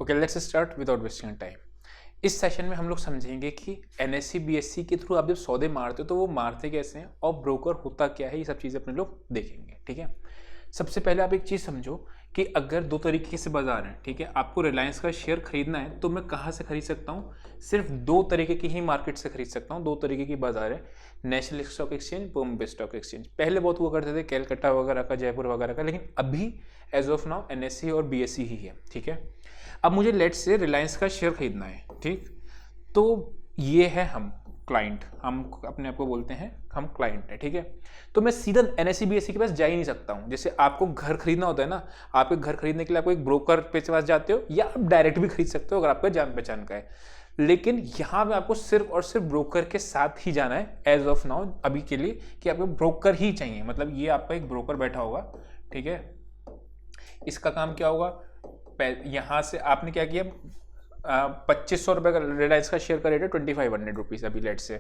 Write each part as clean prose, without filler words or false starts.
Okay, let's start without wasting time. इस session में हम लोग समझेंगे कि एनएससी बीएससी के थ्रू आप जब सौदे मारते हो तो वो मारते कैसे हैं और ब्रोकर होता क्या है, ये सब चीज़ें अपने लोग देखेंगे। ठीक है, सबसे पहले आप एक चीज़ समझो कि अगर दो तरीके से बाजार हैं, ठीक है, आपको रिलायंस का शेयर खरीदना है तो मैं कहाँ से खरीद सकता हूँ? सिर्फ दो तरीके की ही मार्केट से खरीद सकता हूँ। दो तरीके की बाजार है, national stock exchange, Bombay stock exchange. पहले बहुत हुआ करते थे कैलकाटा वगैरह का, जयपुर वगैरह का, लेकिन अभी एज ऑफ नाउ एनएससी और बीएससी ही है। ठीक है, अब मुझे लेट्स से रिलायंस का शेयर खरीदना है, ठीक, तो ये है हम क्लाइंट, हम अपने आप को बोलते हैं हम क्लाइंट है। ठीक है, तो मैं सीधा एनएससी बीएससी के पास जा ही नहीं सकता हूँ। जैसे आपको घर खरीदना होता है ना, आपके घर खरीदने के लिए आपको एक ब्रोकर पे पास जाते हो या आप डायरेक्ट भी खरीद सकते हो अगर आपका जान पहचान का है, लेकिन यहाँ पे आपको सिर्फ और सिर्फ ब्रोकर के साथ ही जाना है एज ऑफ नाउ, अभी के लिए, कि आपको ब्रोकर ही चाहिए। मतलब ये आपका एक ब्रोकर बैठा होगा, ठीक है, इसका काम क्या होगा, यहाँ से आपने क्या किया, 2500 रुपये का रिलायंस का शेयर का रेट है 2500 रुपीज़ अभी लेट से,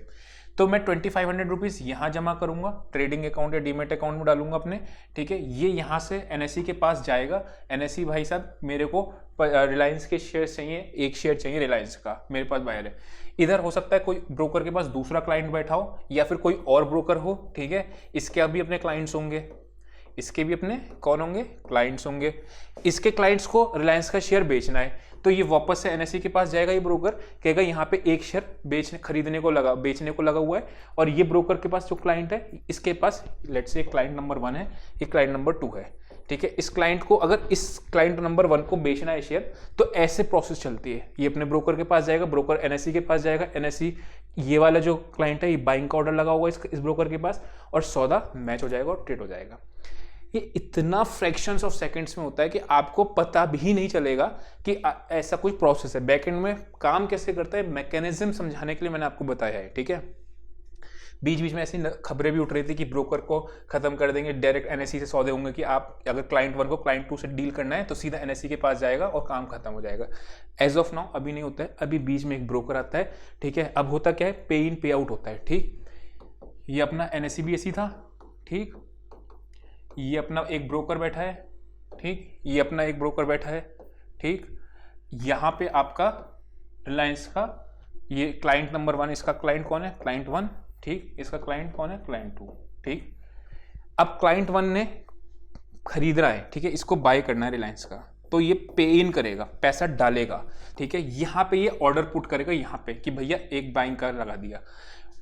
तो मैं 2500 रुपीज़ यहाँ जमा करूँगा, ट्रेडिंग अकाउंट या डीमेट अकाउंट में डालूंगा अपने। ठीक है, ये यहाँ से एनएससी के पास जाएगा। एनएससी भाई साहब मेरे को रिलायंस के शेयर चाहिए, एक शेयर चाहिए रिलायंस का, मेरे पास बायर है। इधर हो सकता है कोई ब्रोकर के पास दूसरा क्लाइंट बैठा हो या फिर कोई और ब्रोकर हो, ठीक है, इसके अभी अपने क्लाइंट्स होंगे, इसके भी अपने कौन होंगे, क्लाइंट्स होंगे। इसके क्लाइंट्स को रिलायंस का शेयर बेचना है तो ये वापस से एनएससी के पास जाएगा। ये ब्रोकर कहेगा यहाँ पे एक शेयर खरीदने को लगा, बेचने को लगा हुआ है, और ये ब्रोकर के पास जो क्लाइंट है, इसके पास लेट्स से क्लाइंट नंबर 1 है, ये क्लाइंट नंबर 2 है। ठीक है, इस क्लाइंट को, अगर इस क्लाइंट नंबर 1 को बेचना है शेयर, तो ऐसे प्रोसेस चलती है। ये अपने ब्रोकर के पास जाएगा, ब्रोकर एनएससी के पास जाएगा, एनएससी ये वाला जो क्लाइंट है ये बाइंग का ऑर्डर लगा हुआ है इस ब्रोकर के पास, और सौदा मैच हो जाएगा और ट्रेड हो जाएगा। ये इतना फ्रैक्शंस ऑफ सेकंड्स में होता है कि आपको पता भी नहीं चलेगा कि ऐसा कोई प्रोसेस है। बैकएंड में काम कैसे करता है, मैकेनिज्म समझाने के लिए मैंने आपको बताया है। ठीक है, बीच बीच में ऐसी खबरें भी उठ रही थी कि ब्रोकर को खत्म कर देंगे, डायरेक्ट एनएससी से सौदे होंगे कि आप अगर क्लाइंट 1 को क्लाइंट 2 से डील करना है तो सीधा एनएससी के पास जाएगा और काम खत्म हो जाएगा। एज ऑफ नाउ अभी नहीं होता है, अभी बीच में एक ब्रोकर आता है। ठीक है, अब होता क्या है, पे इन पे आउट होता है। ठीक, ये अपना एनएससी बीएससी था, ठीक, ये अपना एक ब्रोकर बैठा है, ठीक, ये अपना एक ब्रोकर बैठा है, ठीक, यहाँ पे आपका रिलायंस का ये क्लाइंट नंबर 1, इसका क्लाइंट कौन है, क्लाइंट 1, ठीक, इसका क्लाइंट कौन है, क्लाइंट 2, ठीक। अब क्लाइंट 1 ने खरीद रहा है, ठीक है, इसको बाय करना है रिलायंस का, तो ये पे इन करेगा, पैसा डालेगा। ठीक है, यहाँ पे ये ऑर्डर पुट करेगा यहाँ पे कि भैया एक बाइंग का लगा दिया।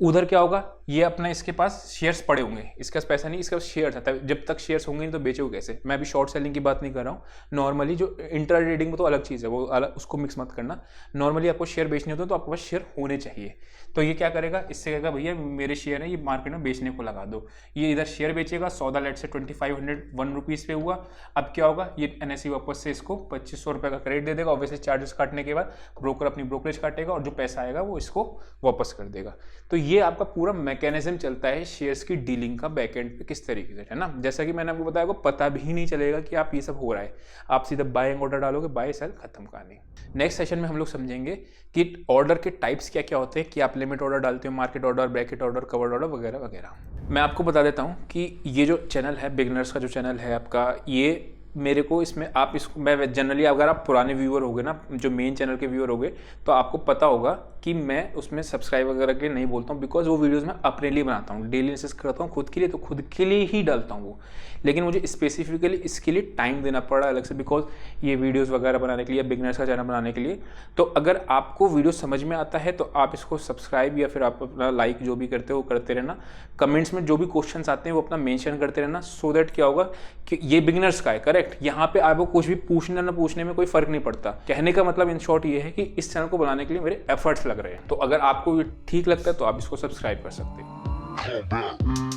उधर क्या होगा, ये अपना इसके पास शेयर्स पड़े होंगे, इसके पास पैसा नहीं, इसके पास शेयर्स आता है। जब तक शेयर्स होंगे नहीं तो बेचोगे कैसे। मैं अभी शॉर्ट सेलिंग की बात नहीं कर रहा हूँ, नॉर्मली जो इंट्रा ट्रेडिंग में तो अलग चीज़ है, वो अलग, उसको मिक्स मत करना। नॉर्मली आपको शेयर बेचने होते हैं तो आपके पास शेयर होने चाहिए। तो ये क्या करेगा, इससे कहेगा भैया मेरे शेयर है, ये मार्केट में बेचने को लगा दो। ये इधर शेयर बेचेगा, सौदा लेट से 2501 रुपीज़ पे हुआ। अब क्या होगा, ये एनएससी वापस से इसको 2500 रुपये का क्रेडिट दे देगा। ऑब्वियसली चार्जेस काटने के बाद ब्रोकर अपनी ब्रोकरेज काटेगा और जो पैसा आएगा वो इसको वापस कर देगा। तो ये आपका पूरा मैकेनिज्म चलता है शेयर्स की डीलिंग का बैकएंड पे किस तरीके से, है ना। जैसा कि मैंने आपको बताया, को पता भी नहीं चलेगा कि आप ये सब हो रहा है, आप सीधा बाइंग ऑर्डर डालोगे, बाय सेल, खत्म कहानी। नेक्स्ट सेशन में हम लोग समझेंगे कि ऑर्डर के टाइप्स क्या क्या होते हैं, कि आप लिमिट ऑर्डर डालते हो, market order, bracket order, covered order वगैरह वगैरह। मैं आपको बता देता हूँ कि ये जो चैनल है, बिगनर्स का जो चैनल है आपका, ये मेरे को इसमें आप इसको, मैं जनरली अगर आप पुराने व्यूअर होगे ना, जो मेन चैनल के व्यूअर होगे, तो आपको पता होगा कि मैं उसमें सब्सक्राइब वगैरह के नहीं बोलता हूँ, बिकॉज वो वीडियोस मैं अपने लिए बनाता हूँ, डेली एनालिसिस करता हूँ खुद के लिए, तो खुद के लिए ही डालता हूँ वो। लेकिन मुझे स्पेसिफिकली इसके लिए टाइम देना पड़ा अलग से, बिकॉज ये वीडियोस वगैरह बनाने के लिए, बिगनर्स का चैनल बनाने के लिए। तो अगर आपको वीडियो समझ में आता है तो आप इसको सब्सक्राइब या फिर आप अपना लाइक जो भी करते हो वो करते रहना। कमेंट्स में जो भी क्वेश्चन आते हैं वो अपना मेंशन करते रहना, सो दैट क्या होगा कि ये बिगनर्स का है, करेक्ट, यहाँ पे आपको कुछ भी पूछने ना पूछने में कोई फर्क नहीं पड़ता। कहने का मतलब इन शॉर्ट ये है कि इस चैनल को बनाने के लिए मेरे एफर्ट्स लग रहे हैं। तो अगर आपको ये ठीक लगता है तो आप इसको सब्सक्राइब कर सकते हैं।